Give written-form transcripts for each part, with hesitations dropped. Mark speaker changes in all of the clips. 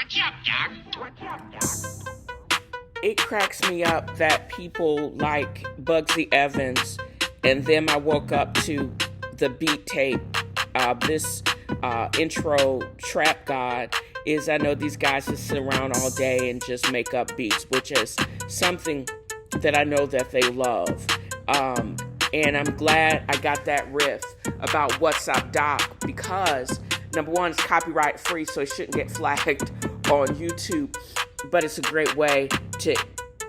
Speaker 1: What's up, Doc? What's up, Doc?
Speaker 2: It cracks me up that people like Bugsy Evans, and then I woke up to the beat tape. This intro Trap God is, I know these guys just sit around all day and just make up beats, which is something that I know that they love. And I'm glad I got that riff about What's Up Doc, because number one, it's copyright free, so it shouldn't get flagged on YouTube, but it's a great way to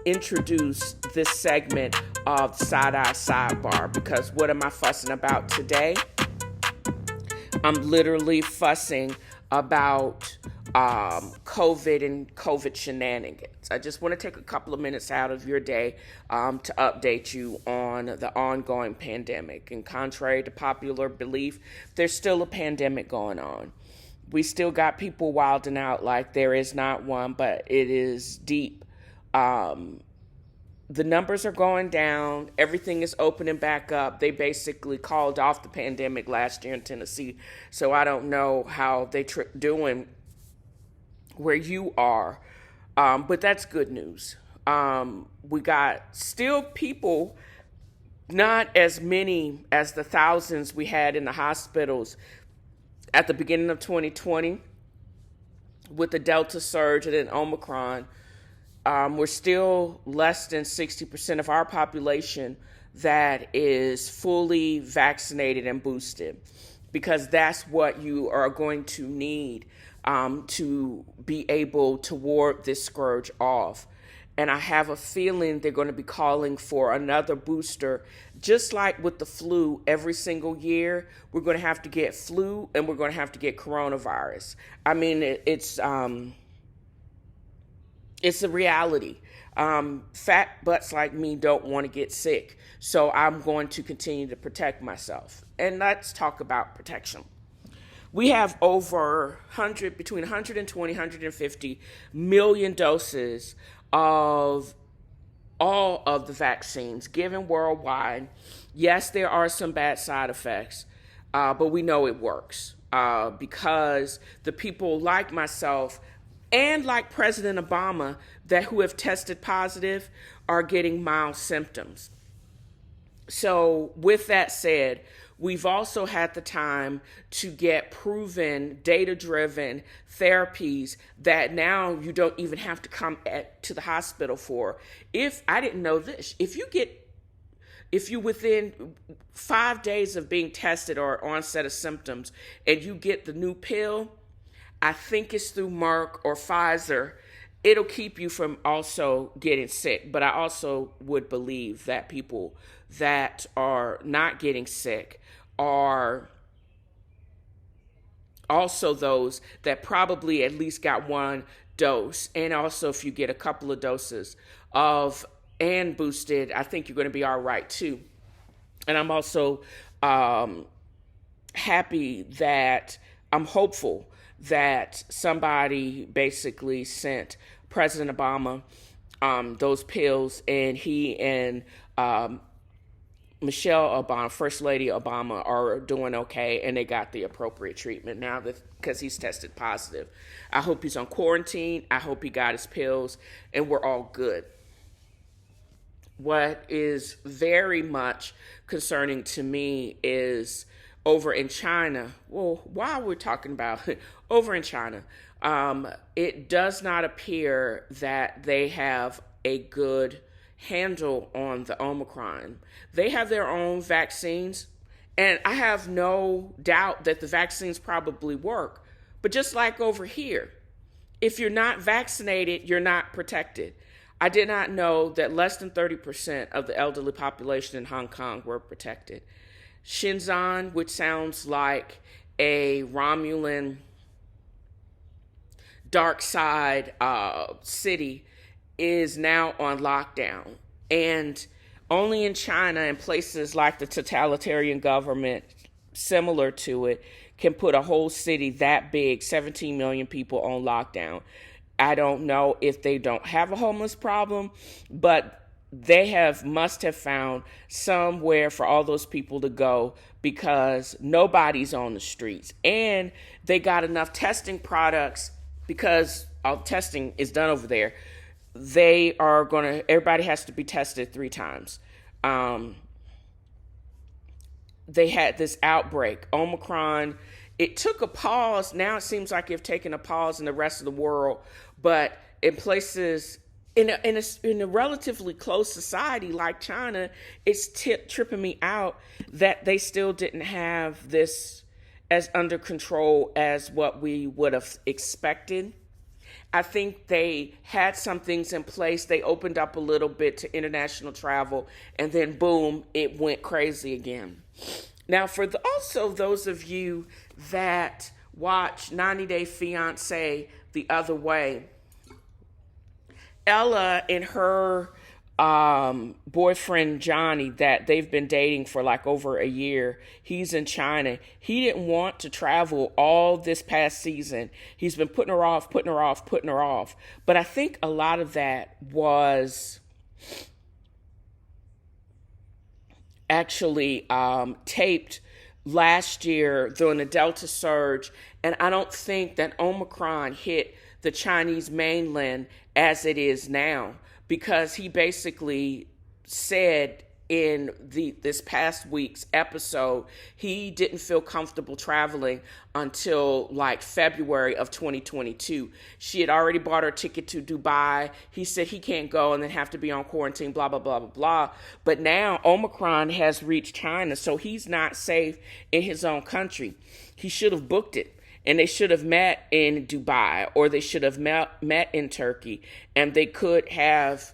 Speaker 2: introduce this segment of Side-Eye Sidebar, because what am I fussing about today? I'm literally fussing about COVID and COVID shenanigans. I just want to take a couple of minutes out of your day to update you on the ongoing pandemic. And contrary to popular belief, there's still a pandemic going on. We still got people wilding out like there is not one, but it is deep. The numbers are going down. Everything is opening back up. They basically called off the pandemic last year in Tennessee. So I don't know how they're doing where you are. But that's good news. We got still people, not as many as the thousands we had in the hospitals at the beginning of 2020 with the Delta surge and then Omicron. We're still less than 60% of our population that is fully vaccinated and boosted, because that's what you are going to need to be able to ward this scourge off. And I have a feeling they're going to be calling for another booster, just like with the flu. Every single year, we're going to have to get flu and we're going to have to get coronavirus. I mean, it's a reality. Fat butts like me don't want to get sick, so I'm going to continue to protect myself. And let's talk about protection. We have between 120, 150 million doses of all of the vaccines given worldwide. Yes, there are some bad side effects, but we know it works because the people like myself and like President Obama who have tested positive are getting mild symptoms. So with that said, we've also had the time to get proven, data-driven therapies that now you don't even have to come to the hospital for. I didn't know this, if you within 5 days of being tested or onset of symptoms and you get the new pill, I think it's through Merck or Pfizer, it'll keep you from also getting sick. But I also would believe that people that are not getting sick are also those that probably at least got one dose. And also if you get a couple of doses and boosted, I think you're going to be all right too. And I'm also I'm hopeful that somebody basically sent President Obama those pills, and he and Michelle Obama, First Lady Obama, are doing okay, and they got the appropriate treatment now because he's tested positive. I hope he's on quarantine. I hope he got his pills, and we're all good. What is very much concerning to me is over in China. Well, while we're talking about over in China, it does not appear that they have a good handle on the Omicron. They have their own vaccines, and I have no doubt that the vaccines probably work. But just like over here, if you're not vaccinated, you're not protected. I did not know that less than 30% of the elderly population in Hong Kong were protected. Shenzhen, which sounds like a Romulan dark side city, is now on lockdown. And only in China and places like the totalitarian government similar to it can put a whole city that big, 17 million people, on lockdown. I don't know if they don't have a homeless problem, but they must have found somewhere for all those people to go, because nobody's on the streets. And they got enough testing products because all testing is done over there, everybody has to be tested 3 times. They had this outbreak, Omicron. It took a pause. Now it seems like it's taken a pause in the rest of the world, but in places in a relatively close society like China, it's tripping me out that they still didn't have this as under control as what we would have expected. I think they had some things in place. They opened up a little bit to international travel, and then boom, it went crazy again. Now, for also those of you that watch 90 Day Fiancé the other way, Ella and her boyfriend Johnny, that they've been dating for like over a year, he's in China. He didn't want to travel all this past season. He's been putting her off. But I think a lot of that was actually taped last year during the Delta surge, and I don't think that Omicron hit the Chinese mainland as it is now, because he basically said in this past week's episode he didn't feel comfortable traveling until like February of 2022. She had already bought her ticket to Dubai. He said he can't go and then have to be on quarantine, blah, blah, blah, blah, blah. But now Omicron has reached China, so he's not safe in his own country. He should have booked it. And they should have met in Dubai, or they should have met in Turkey, and they could have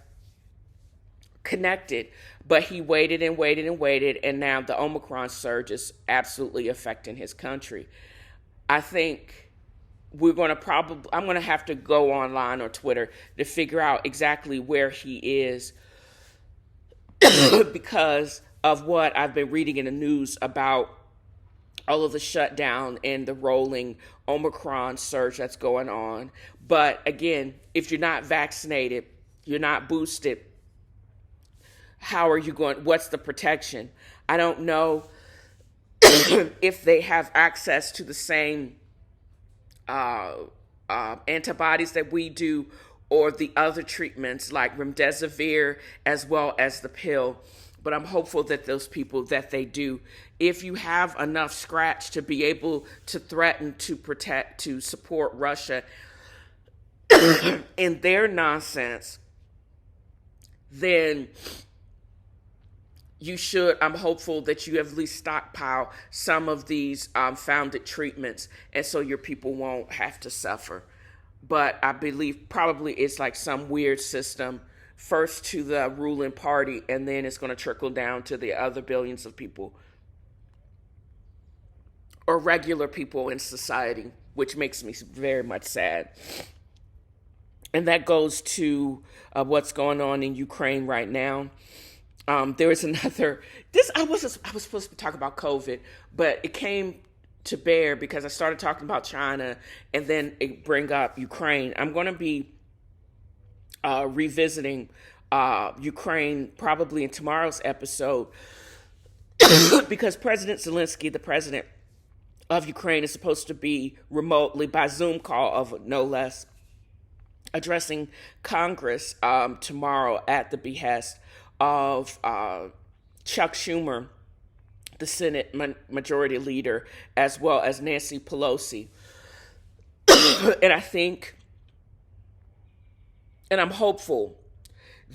Speaker 2: connected. But he waited, and now the Omicron surge is absolutely affecting his country. I think I'm going to have to go online or Twitter to figure out exactly where he is because of what I've been reading in the news about all of the shutdown and the rolling Omicron surge that's going on. But again, if you're not vaccinated, you're not boosted, how are you going? What's the protection? I don't know if they have access to the same antibodies that we do, or the other treatments like remdesivir as well as the pill. But I'm hopeful that those people, that they do. If you have enough scratch to be able to threaten, to protect, to support Russia in their nonsense, then you should, I'm hopeful that you at least stockpile some of these founded treatments, and so your people won't have to suffer. But I believe probably it's like some weird system, first to the ruling party, and then it's going to trickle down to the other billions of people, or regular people in society, which makes me very much sad. And that goes to what's going on in Ukraine right now. There is another, I was supposed to talk about COVID, but it came to bear because I started talking about China and then it bring up Ukraine. I'm going to be revisiting Ukraine probably in tomorrow's episode because President Zelensky, the president of Ukraine, is supposed to be remotely by Zoom call, of no less, addressing Congress tomorrow at the behest of Chuck Schumer, the Senate Majority Leader, as well as Nancy Pelosi. And I think, and I'm hopeful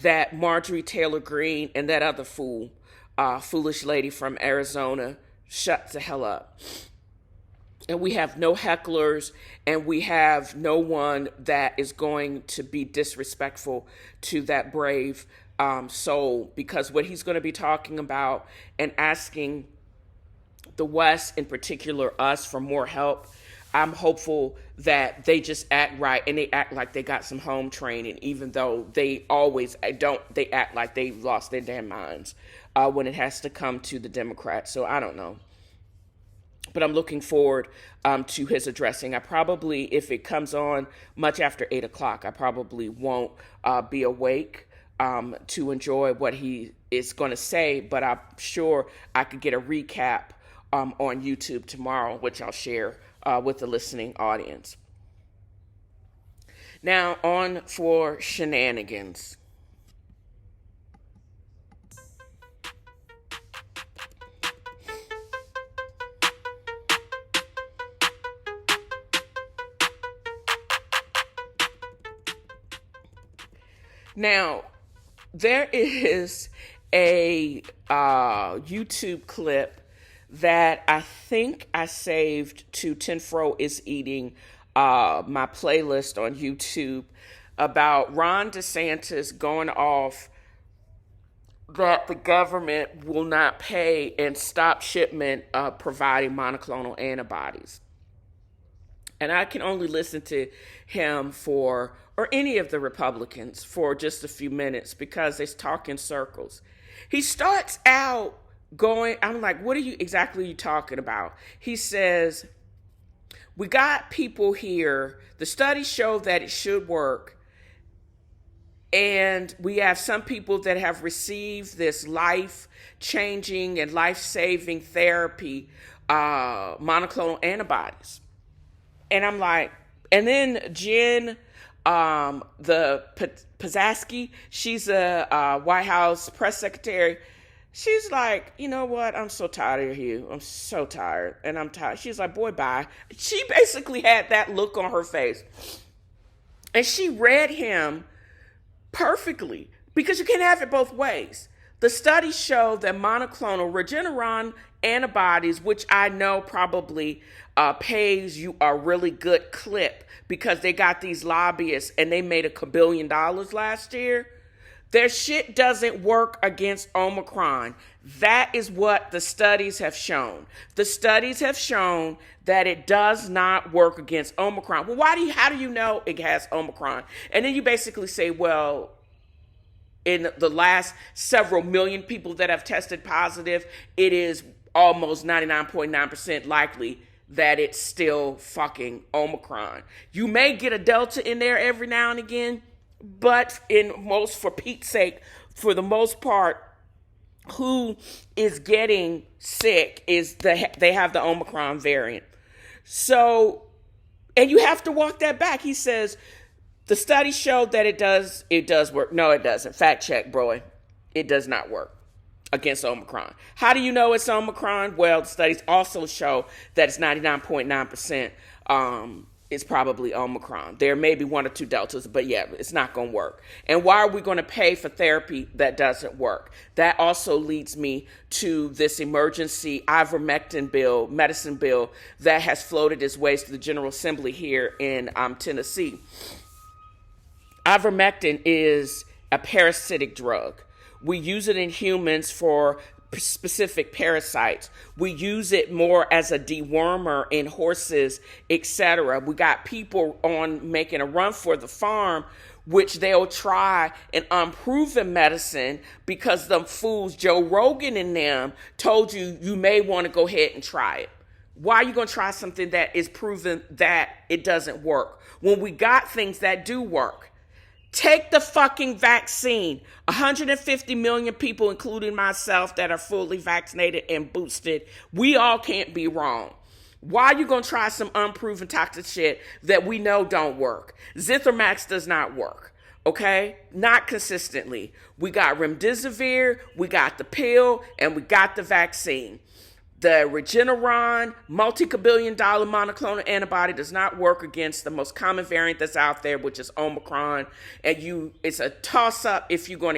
Speaker 2: that Marjorie Taylor Greene and that other foolish lady from Arizona shut the hell up. And we have no hecklers, and we have no one that is going to be disrespectful to that brave soul, because what he's going to be talking about and asking the West, in particular us, for more help, I'm hopeful that they just act right and they act like they got some home training, even though they always don't. They act like they've lost their damn minds when it has to come to the Democrats. So I don't know. But I'm looking forward to his addressing. I probably, if it comes on much after 8 o'clock, I probably won't be awake to enjoy what he is going to say. But I'm sure I could get a recap on YouTube tomorrow, which I'll share with the listening audience. Now, on for Shenanigans. Now, there is a YouTube clip that I think I saved to Tenfro is Eating, my playlist on YouTube, about Ron DeSantis going off that the government will not pay and stop shipment of providing monoclonal antibodies. And I can only listen to him or any of the Republicans for just a few minutes because they talk in circles. He starts out going, I'm like, what are you exactly talking about? He says, we got people here, the studies show that it should work, and we have some people that have received this life-changing and life-saving therapy, monoclonal antibodies. And I'm like, and then Jen, the Psaki, she's a White House press secretary. She's like, you know what? I'm so tired of you. I'm so tired. And I'm tired. She's like, boy, bye. She basically had that look on her face. And she read him perfectly because you can't have it both ways. The studies show that monoclonal Regeneron antibodies, which I know probably pays you a really good clip because they got these lobbyists and they made $1 billion last year. Their shit doesn't work against Omicron. That is what the studies have shown. The studies have shown that it does not work against Omicron. Well, how do you know it has Omicron? And then you basically say, well, in the last several million people that have tested positive, it is almost 99.9% likely that it's still fucking Omicron. You may get a Delta in there every now and again, but for Pete's sake, for the most part, who is getting sick is they have the Omicron variant. So, and you have to walk that back. He says, the study showed that it does work. No, it doesn't. Fact check, bro. It does not work against Omicron. How do you know it's Omicron? Well, the studies also show that it's 99.9% it's probably Omicron. There may be one or two Deltas, but yeah, it's not going to work. And why are we going to pay for therapy that doesn't work? That also leads me to this emergency Ivermectin bill, medicine bill, that has floated its way to the General Assembly here in Tennessee. Ivermectin is a parasitic drug. We use it in humans for specific parasites. We use it more as a dewormer in horses, etc. We got people on making a run for the farm, which they'll try an unproven medicine because them fools, Joe Rogan and them, told you may want to go ahead and try it. Why are you going to try something that is proven that it doesn't work when we got things that do work? Take the fucking vaccine. 150 million people, including myself, that are fully vaccinated and boosted. We all can't be wrong. Why are you going to try some unproven toxic shit that we know don't work? Zithromax does not work. Okay? Not consistently. We got remdesivir, we got the pill, and we got the vaccine. The Regeneron multi-billion-dollar monoclonal antibody does not work against the most common variant that's out there, which is Omicron. And it's a toss-up if you're going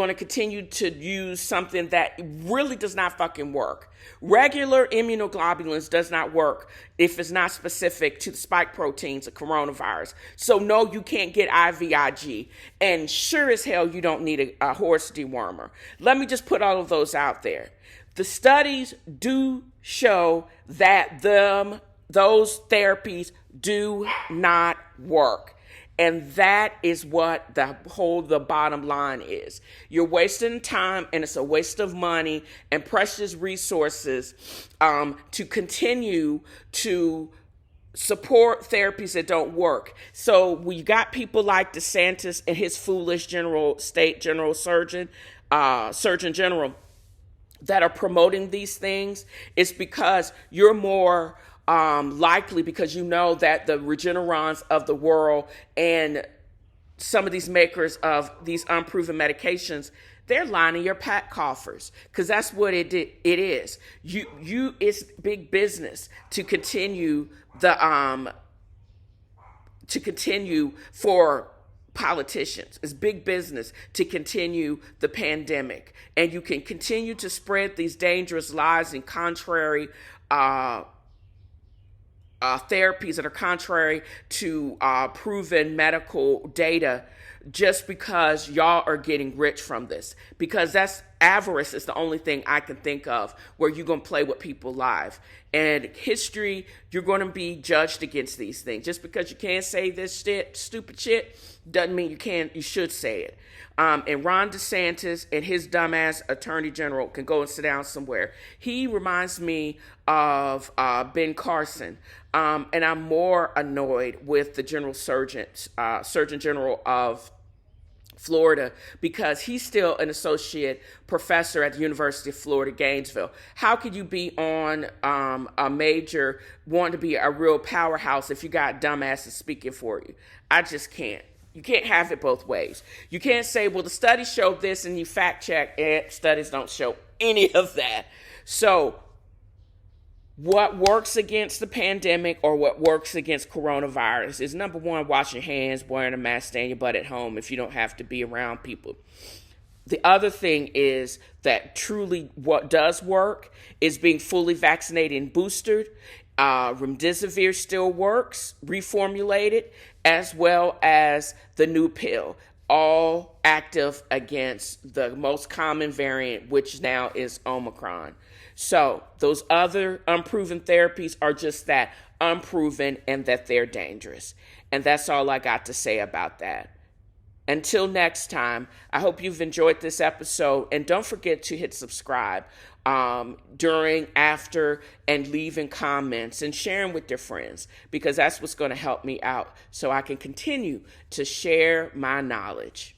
Speaker 2: to continue to use something that really does not fucking work. Regular immunoglobulins does not work if it's not specific to the spike proteins of coronavirus. So no, you can't get IVIG. And sure as hell, you don't need a horse dewormer. Let me just put all of those out there. The studies do show that those therapies do not work. And that is what the bottom line is. You're wasting time, and it's a waste of money and precious resources to continue to support therapies that don't work. So we got people like DeSantis and his foolish surgeon general that are promoting these things. It's because you're more likely because you know that the Regenerons of the world and some of these makers of these unproven medications, they're lining your pack coffers, because that's what it is. It's big business to continue for politicians. It's big business to continue the pandemic, and you can continue to spread these dangerous lies and contrary therapies that are contrary to proven medical data, just because y'all are getting rich from this. Because that's avarice is the only thing I can think of where you're going to play with people's lives. And history, you're going to be judged against these things. Just because you can't say this stupid shit, doesn't mean you should say it. And Ron Desantis and his dumbass attorney general can go and sit down somewhere. He reminds me of Ben Carson. And I'm more annoyed with the Surgeon General of Florida, because he's still an associate professor at the University of Florida, Gainesville. How could you be on a major, want to be a real powerhouse if you got dumbasses speaking for you? I just can't. You can't have it both ways. You can't say, well, the studies show this, and you fact check, studies don't show any of that. So what works against the pandemic, or what works against coronavirus, is number one, wash your hands, wearing a mask, staying your butt at home if you don't have to be around people. The other thing is that truly what does work is being fully vaccinated and boosted. Remdesivir still works, reformulated, as well as the new pill, all active against the most common variant, which now is Omicron. So those other unproven therapies are just that, unproven, and that they're dangerous. And that's all I got to say about that. Until next time, I hope you've enjoyed this episode, and don't forget to hit subscribe during, after, and leaving comments and sharing with your friends, because that's what's going to help me out so I can continue to share my knowledge.